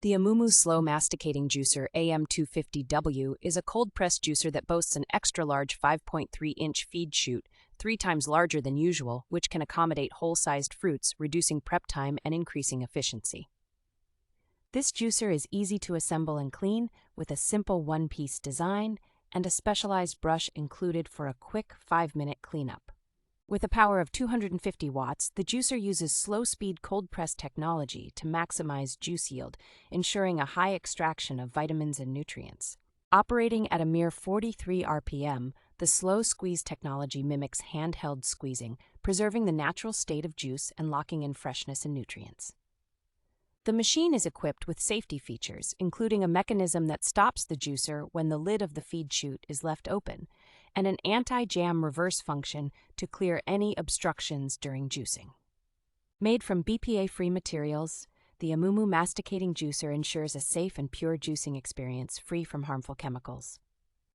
The Amumu slow masticating juicer AM250W is a cold-press juicer that boasts an extra-large 5.3-inch feed chute, 3 times larger than usual, which can accommodate whole-sized fruits, reducing prep time and increasing efficiency. This juicer is easy to assemble and clean, with a simple one-piece design and a specialized brush included for a quick 5-minute cleanup. With a power of 250 watts, the juicer uses slow-speed cold-press technology to maximize juice yield, ensuring a high extraction of vitamins and nutrients. Operating at a mere 43 RPM, the slow squeeze technology mimics handheld squeezing, preserving the natural state of juice and locking in freshness and nutrients. The machine is equipped with safety features, including a mechanism that stops the juicer when the lid of the feed chute is left open, and an anti-jam reverse function to clear any obstructions during juicing. Made from BPA-free materials, the Amumu masticating juicer ensures a safe and pure juicing experience free from harmful chemicals.